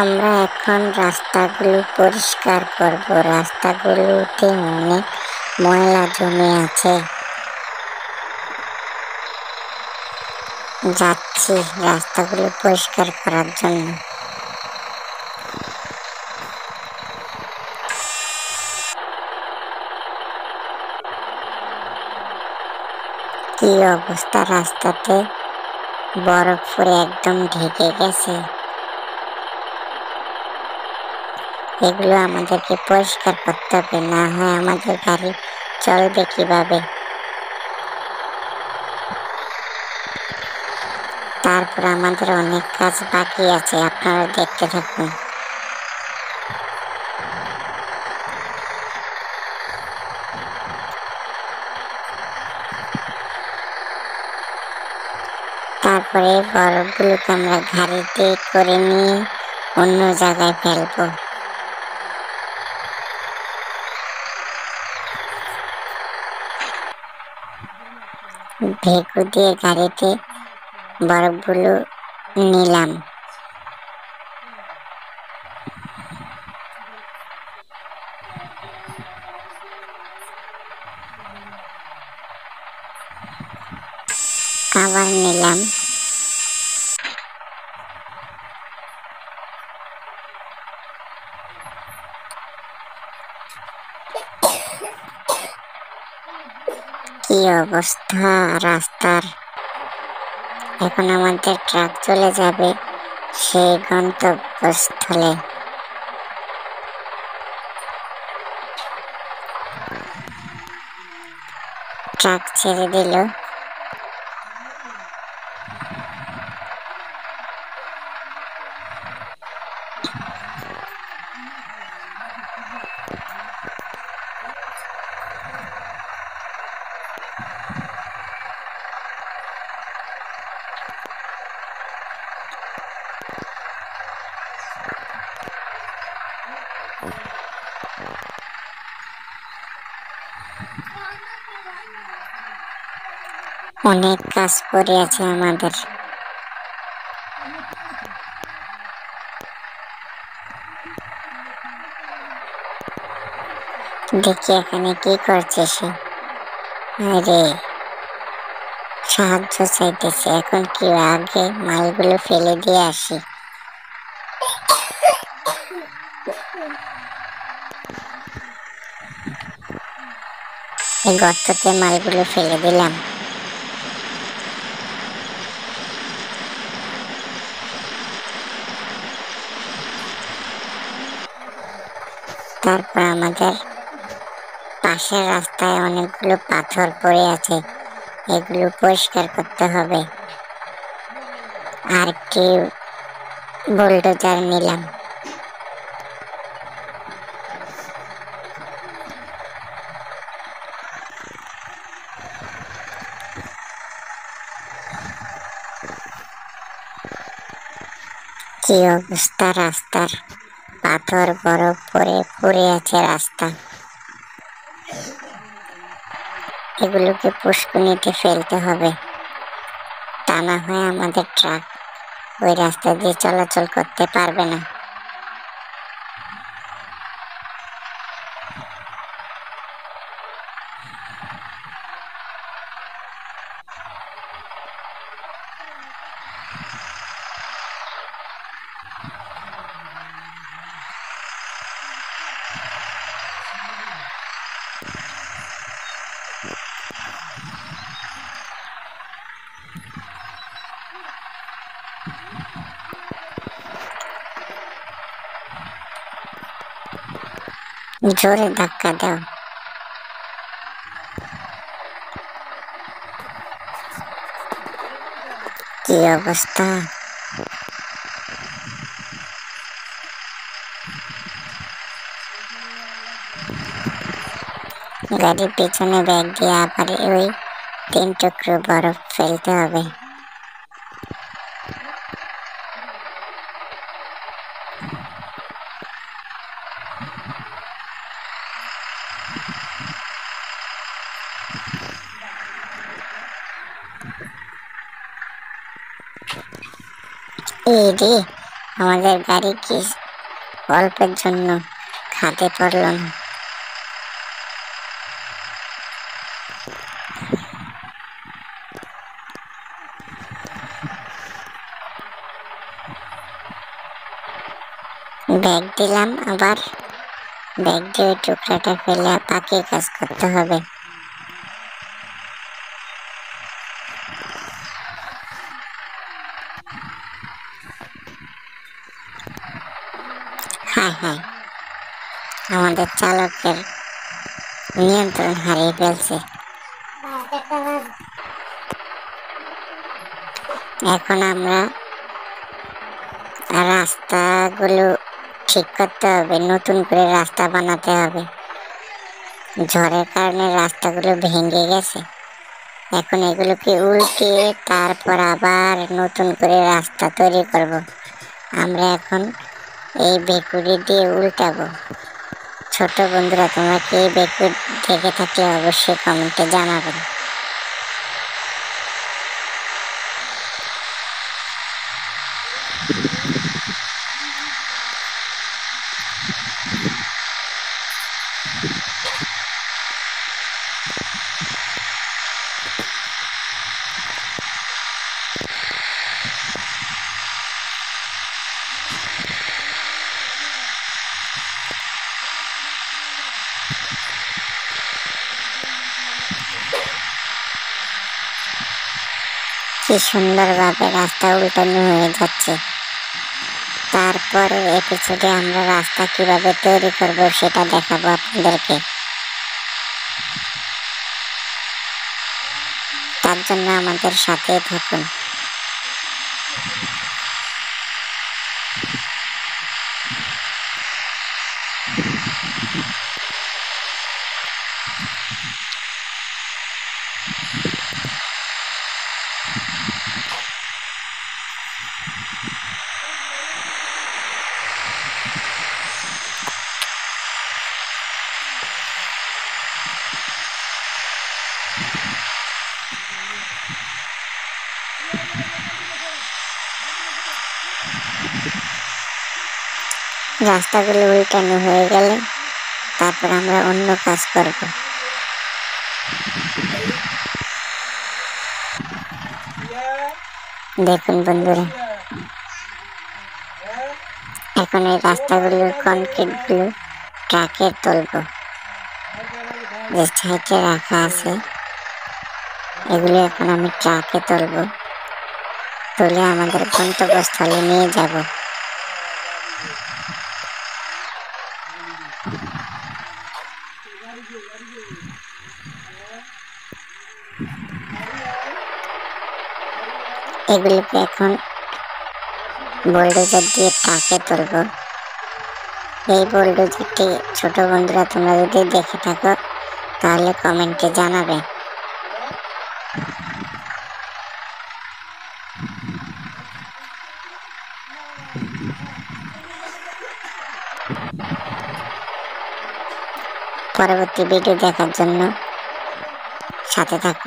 আমরা এখন রাস্তাগুলো পরিষ্কার করব। রাস্তাগুলোতে অনেক ময়লা জমে আছে। যাচ্ছি রাস্তাগুলো পরিষ্কার করার জন্য। কি অবস্থা, রাস্তাতে বরফ পরে একদম ঢেকে গেছে। এগুলো আমাদেরকে পরিষ্কার করতে হবে, না হয় আমাদের গাড়ি চলবে কিভাবে। তারপর আমাদের অনেক কাজ বাকি আছে, আপনারা দেখতে থাকুন। তারপরে বরফগুলোকে আমরা গাড়িতে করে নিয়ে অন্য জায়গায় ফেলবো। ভেকু দিয়ে গাড়িতে বরফগুলো নিলাম। আবার নিলাম। কি অবস্থা রাস্তার। এখন আমাদের ট্রাক চলে যাবে সেই গন্তব্যস্থলে। ট্রাক ছেড়ে দিল। অনেক কাজ পড়ে আছে আমাদের। দেখি এখানে কি করছে সে। আরে সাহায্য চাইতেছে। এখন কি আগে মালগুলো ফেলে দিয়ে আসি। এই গর্ততে মালগুলো ফেলে দিলাম। তারপর আমাদের পাশের রাস্তায় অনেকগুলো পাথর পড়ে আছে, এগুলো পরিষ্কার করতে হবে। আর কি বুলডোজার নিলাম। কি অবস্থা রাস্তার, পাথর বরফ পড়ে আছে রাস্তা। এগুলোকে পুষ্কুনিতে ফেলতে হবে, তা না হয় আমাদের ট্রাক ওই রাস্তা দিয়ে চলাচল করতে পারবে না। জোরে ধাক্কা দাও। কি অবস্থা। গাড়ির পিছনে ব্যাগ দিয়ে আবার ওই 3 টুকরো বরফ ফেলতে হবে। এই রে, আমাদের গাড়ি কি অল্পের জন্য খাদে পড়ল না। ব্যাগ দিলাম, আবার ব্যাগ দিয়ে ওই টুকরাটা ফেলে বাকি কাজ করতে হবে। হায় হায়, আমাদের চালকের নিয়ন্ত্রণ হারিয়ে ফেলছে। এখন আমরা রাস্তাগুলো ঠিক করতে হবে, নতুন করে রাস্তা বানাতে হবে। ঝড়ের কারণে রাস্তাগুলো ভেঙে গেছে। এখন এগুলোকে উল্টিয়ে তারপর আবার নতুন করে রাস্তা তৈরি করব। আমরা এখন এই বেকুড়ি দিয়ে উল্টাবো। ছোট বন্ধুরা, তোমরা কি এই বেকুড়ি দেখে থাকলে অবশ্যই কমেন্টে জানাবেন। কি সুন্দরভাবে রাস্তা উল্টানো হয়ে যাচ্ছে। তারপরে এপিসোডে আমরা রাস্তা কিভাবে তৈরি করব সেটা দেখাবো আপনাদেরকে। তার জন্য আমাদের সাথেই থাকুন। রাস্তাগুলো উল্টানো হয়ে গেলে তারপর আমরা অন্য কাজ করব। দেখুন বন্ধুরা, এখন এই রাস্তাগুলোর কনক্রিটগুলো ট্রাকে তুলব। যে সাইডে রাখা আছে এগুলো এখন আমি ট্রাকে তুলব, তুলে আমাদের গন্তব্যস্থলে নিয়ে যাব। এগুলোকে এখন বুলডোজার দিয়ে ট্রাকে তুলব। এই বুলডোজারটি ছোট বন্ধুরা তোমরা যদি দেখে থাকো তাহলে কমেন্টে জানাবে। পরবর্তী ভিডিও দেখার জন্য সাথে থাকুন।